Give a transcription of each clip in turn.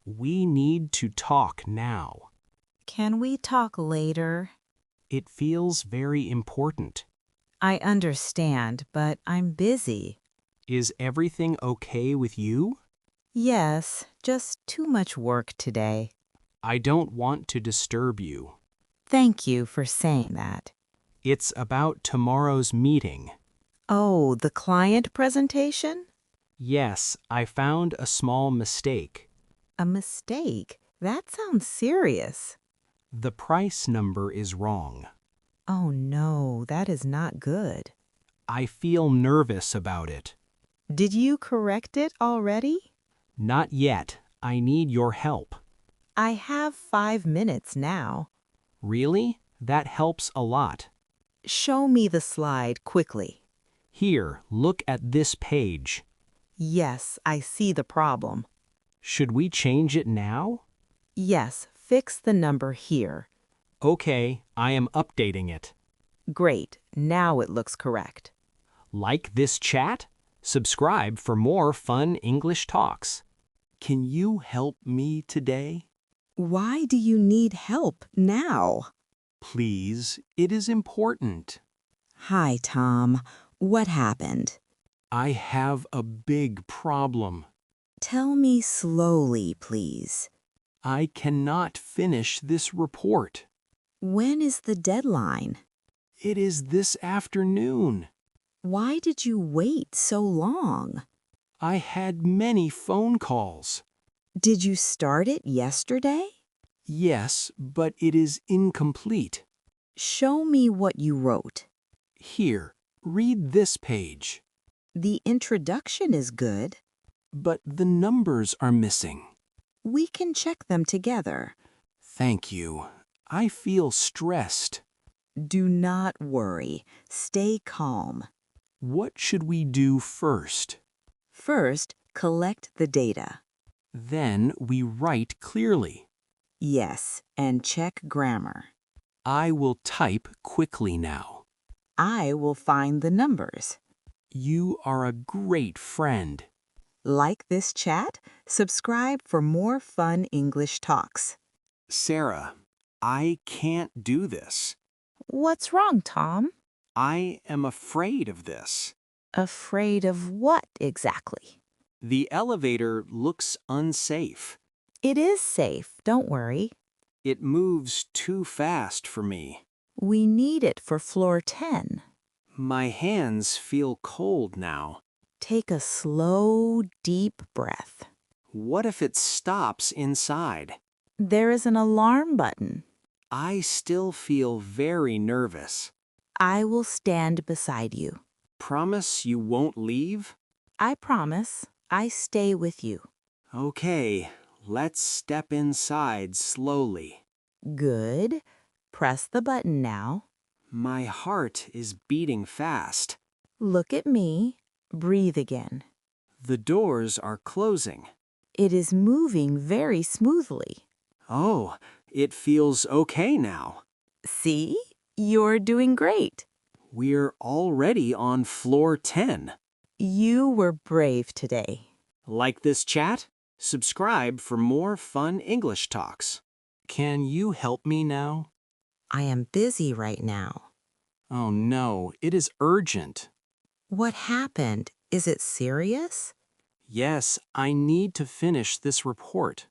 We need to talk now. Can we talk later? It feels very important. I understand, but I'm busy. Is everything okay with you? Yes, just too much work today. I don't want to disturb you. Thank you for saying that. It's about tomorrow's meeting. Oh, the client presentation? Yes, I found a small mistake. A mistake? That sounds serious. The price number is wrong. Oh no, that is not good. I feel nervous about it. Did you correct it already? Not yet. I need your help. I have 5 minutes now. Really? That helps a lot. Show me the slide quickly. Here, look at this page. Yes, I see the problem. Should we change it now? Yes, fix the number here. Okay, I am updating it. Great, now it looks correct. Like this chat? Subscribe for more fun English talks. Can you help me today? Why do you need help now? Please, it is important. Hi, Tom. What happened? I have a big problem. Tell me slowly, please. I cannot finish this report. When is the deadline? It is this afternoon. Why did you wait so long? I had many phone calls. Did you start it yesterday? Yes, but it is incomplete. Show me what you wrote. Here, read this page. The introduction is good. But the numbers are missing. We can check them together. Thank you. I feel stressed. Do not worry. Stay calm. What should we do first? First, collect the data. Then we write clearly. Yes, and check grammar. I will type quickly now. I will find the numbers. You are a great friend. Like this chat? Subscribe for more fun English talks. Sarah, I can't do this. What's wrong, Tom? I am afraid of this. Afraid of what exactly? The elevator looks unsafe. It is safe, don't worry. It moves too fast for me. We need it for floor 10. My hands feel cold now. Take a slow, deep breath. What if it stops inside? There is an alarm button. I still feel very nervous. I will stand beside you. Promise you won't leave? I promise. I stay with you. Okay, let's step inside slowly. Good. Press the button now. My heart is beating fast. Look at me. Breathe again. The doors are closing. It is moving very smoothly. Oh, it feels okay now. See? You're doing great. We're already on floor 10. You were brave today. Like this chat? Subscribe for more fun English talks. Can you help me now? I am busy right now. Oh no, it is urgent. What happened? Is it serious? Yes, I need to finish this report.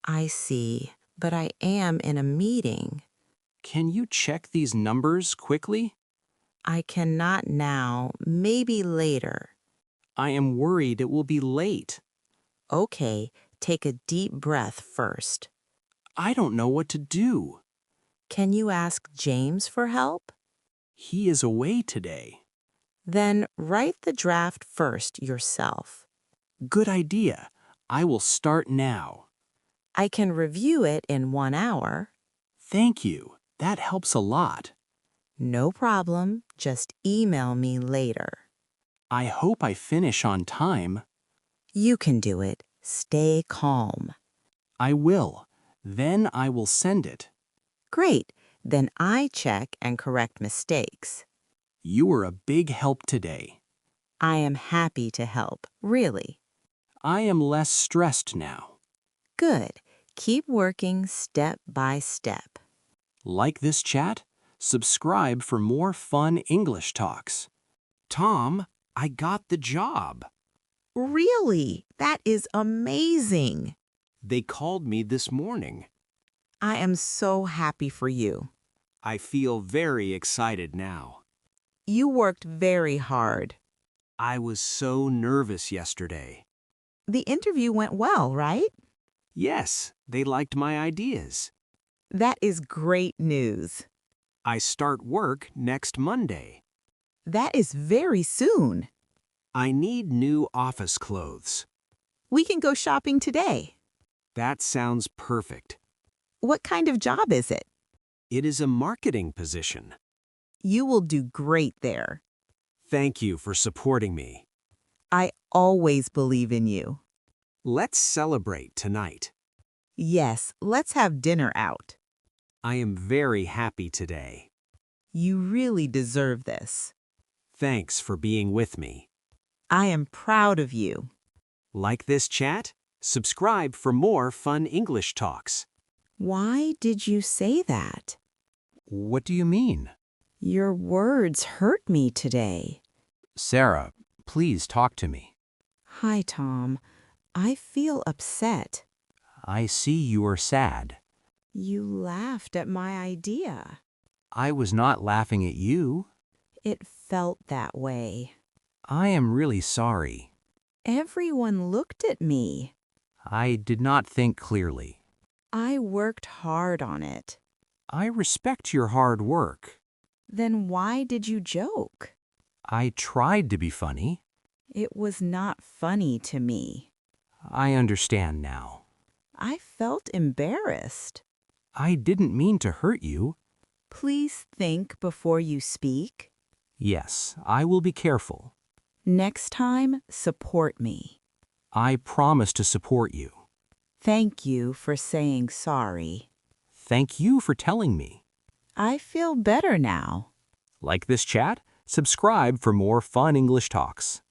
I see, but I am in a meeting. Can you check these numbers quickly? I cannot now, maybe later. I am worried it will be late. Okay, take a deep breath first. I don't know what to do. Can you ask James for help? He is away today. Then write the draft first yourself. Good idea. I will start now. I can review it in 1 hour. Thank you. That helps a lot. No problem, just email me later. I hope I finish on time. You can do it. Stay calm. I will. Then I will send it. Great, then I check and correct mistakes. You were a big help today. I am happy to help, really. I am less stressed now. Good. Keep working step by step. Like this chat? Subscribe for more fun English talks. Tom, I got the job. Really? That is amazing. They called me this morning. I am so happy for you. I feel very excited now. You worked very hard. I was so nervous yesterday. The interview went well, right? Yes, they liked my ideas. That is great news. I start work next Monday. That is very soon. I need new office clothes. We can go shopping today. That sounds perfect. What kind of job is it? It is a marketing position. You will do great there. Thank you for supporting me. I always believe in you. Let's celebrate tonight. Yes, let's have dinner out. I am very happy today. You really deserve this. Thanks for being with me. I am proud of you. Like this chat? Subscribe for more fun English talks. Why did you say that? What do you mean? Your words hurt me today. Sarah, please talk to me. Hi, Tom. I feel upset. I see you are sad. You laughed at my idea. I was not laughing at you. It felt that way. I am really sorry. Everyone looked at me. I did not think clearly. I worked hard on it. I respect your hard work. Then why did you joke? I tried to be funny. It was not funny to me. I understand now. I felt embarrassed. I didn't mean to hurt you. Please think before you speak. Yes, I will be careful. Next time, support me. I promise to support you. Thank you for saying sorry. Thank you for telling me. I feel better now. Like this chat? Subscribe for more fun English talks.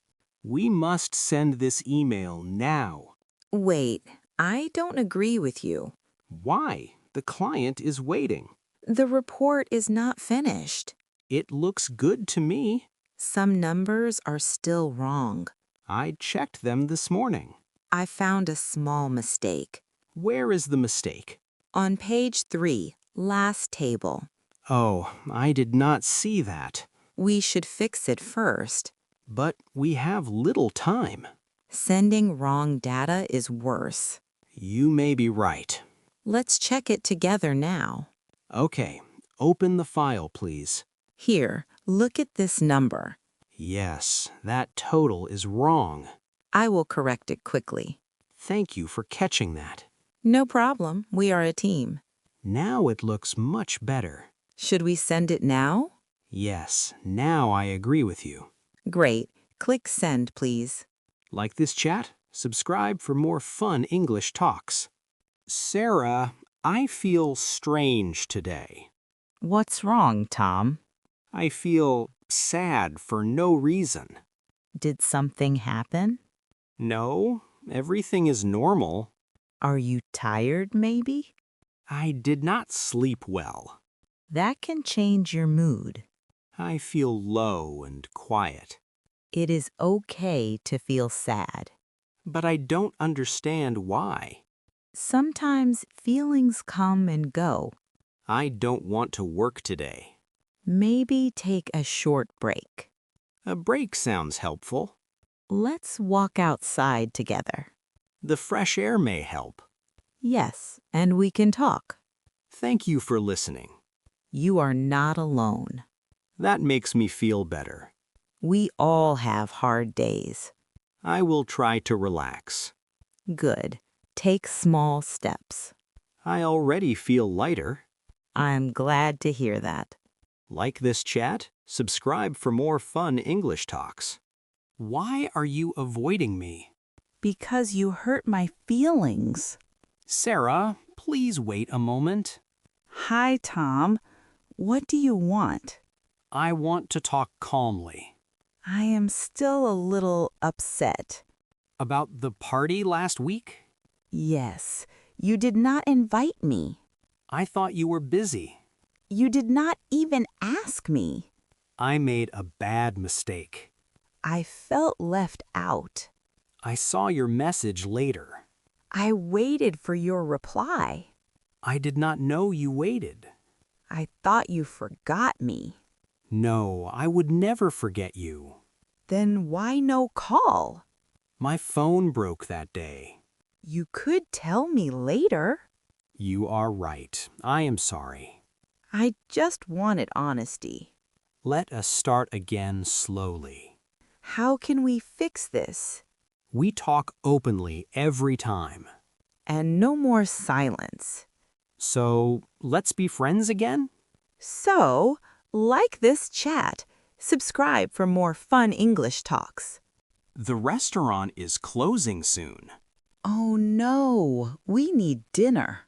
We must send this email now. Wait, I don't agree with you. Why? The client is waiting. The report is not finished. It looks good to me. Some numbers are still wrong. I checked them this morning. I found a small mistake. Where is the mistake? On page 3, last table. Oh, I did not see that. We should fix it first. But we have little time. Sending wrong data is worse. You may be right. Let's check it together now. Okay, open the file, please. Here, look at this number. Yes, that total is wrong. I will correct it quickly. Thank you for catching that. No problem. We are a team. Now it looks much better. Should we send it now? Yes, now I agree with you. Great. Click send, please. Like this chat? Subscribe for more fun English talks. Sarah, I feel strange today. What's wrong, Tom? I feel sad for no reason. Did something happen? No, everything is normal. Are you tired, maybe? I did not sleep well. That can change your mood. I feel low and quiet. It is okay to feel sad. But I don't understand why. Sometimes feelings come and go. I don't want to work today. Maybe take a short break. A break sounds helpful. Let's walk outside together. The fresh air may help. Yes, and we can talk. Thank you for listening. You are not alone. That makes me feel better. We all have hard days. I will try to relax. Good. Take small steps. I already feel lighter. I'm glad to hear that. Like this chat? Subscribe for more fun English talks. Why are you avoiding me? Because you hurt my feelings. Sarah, please wait a moment. Hi, Tom. What do you want? I want to talk calmly. I am still a little upset. About the party last week? Yes, You did not invite me. I thought you were busy. You did not even ask me. I made a bad mistake. I felt left out. I saw your message later. I waited for your reply. I did not know you waited. I thought you forgot me. No, I would never forget you. Then why no call? My phone broke that day. You could tell me later. You are right. I am sorry. I just wanted honesty. Let us start again slowly. How can we fix this? We talk openly every time. And no more silence. So, let's be friends again? So, like this chat. Subscribe for more fun English talks. The restaurant is closing soon. Oh no, we need dinner.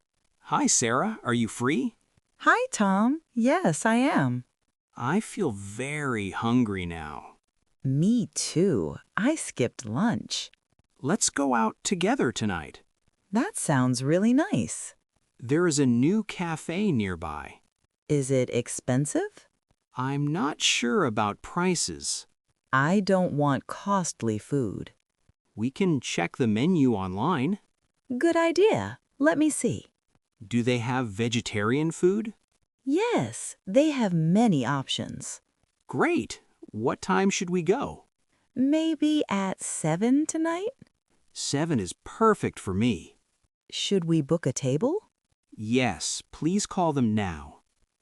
Hi, Sarah. Are you free? Hi, Tom. Yes, I am. I feel very hungry now. Me too. I skipped lunch. Let's go out together tonight. That sounds really nice. There is a new cafe nearby. Is it expensive? I'm not sure about prices. I don't want costly food. We can check the menu online. Good idea. Let me see. Do they have vegetarian food? Yes, they have many options. Great. What time should we go? Maybe at 7 tonight? 7 is perfect for me. Should we book a table? Yes, please call them now.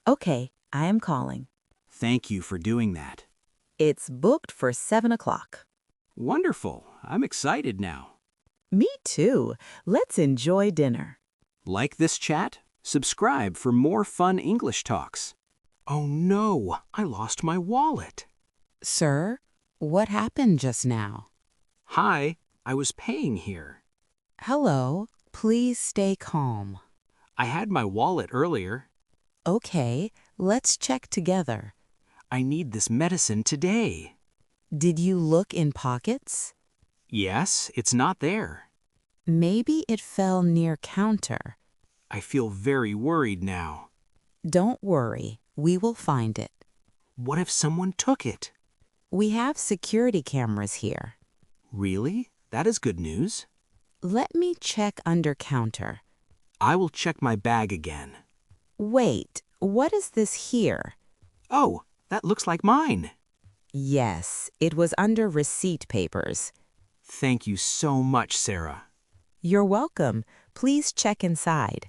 Okay, I am calling. Thank you for doing that. It's booked for 7 o'clock. Wonderful. I'm excited now. Me too. Let's enjoy dinner. Like this chat? Subscribe for more fun English talks. Oh no, I lost my wallet. Sir, what happened just now? Hi, I was paying here. Hello, please stay calm. I had my wallet earlier. Okay, let's check together. I need this medicine today. Did you look in pockets? Yes, it's not there. Maybe it fell near counter. I feel very worried now. Don't worry, we will find it. What if someone took it? We have security cameras here. Really? That is good news. Let me check under counter. I will check my bag again. Wait, what is this here? Oh, that looks like mine. Yes, it was under receipt papers. Thank you so much, Sarah. You're welcome. Please check inside.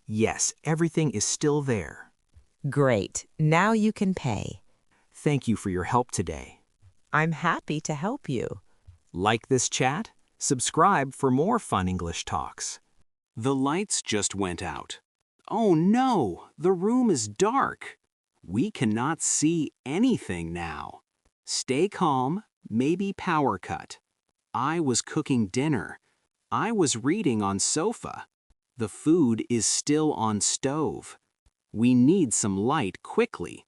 Yes, everything is still there. Great. Now you can pay. Thank you for your help today. I'm happy to help you. Like this chat? Subscribe for more fun English talks. The lights just went out. Oh no, the room is dark. We cannot see anything now. Stay calm, maybe power cut. I was cooking dinner. I was reading on sofa. The food is still on stove. We need some light quickly.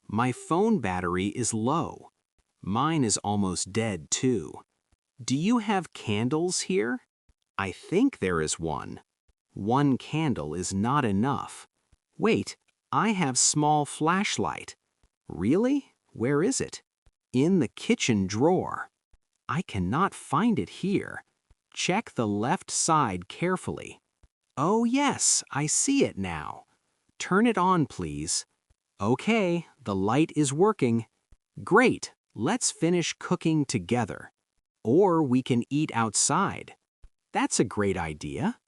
My phone battery is low. Mine is almost dead too. Do you have candles here? I think there is one. One candle is not enough. Wait, I have small flashlight. Really? Where is it? In the kitchen drawer. I cannot find it here. Check the left side carefully. Oh yes, I see it now. Turn it on, please. Okay, the light is working. Great, let's finish cooking together. Or we can eat outside. That's a great idea.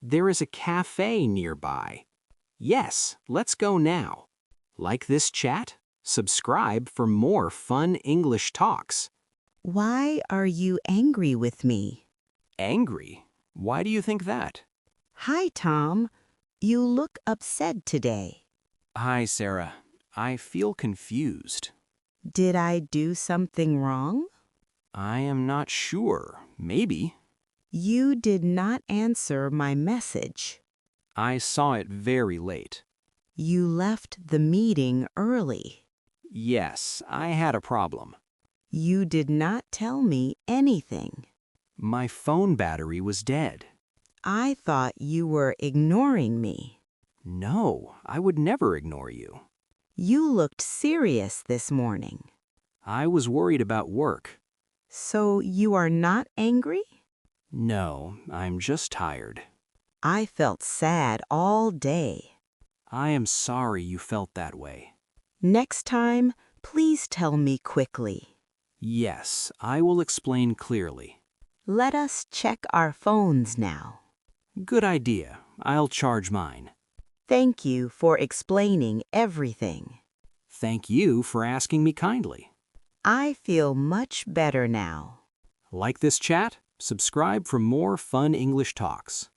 There is a cafe nearby. Yes, let's go now. Like this chat? Subscribe for more fun English talks. Why are you angry with me? Angry? Why do you think that? Hi, Tom. You look upset today. Hi, Sarah. I feel confused. Did I do something wrong? I am not sure. Maybe. You did not answer my message. I saw it very late. You left the meeting early. Yes, I had a problem. You did not tell me anything. My phone battery was dead. I thought you were ignoring me. No, I would never ignore you. You looked serious this morning. I was worried about work. So you are not angry? No, I'm just tired. I felt sad all day. I am sorry you felt that way. Next time, please tell me quickly. Yes, I will explain clearly. Let us check our phones now. Good idea. I'll charge mine. Thank you for explaining everything. Thank you for asking me kindly. I feel much better now. Like this chat? Subscribe for more fun English talks.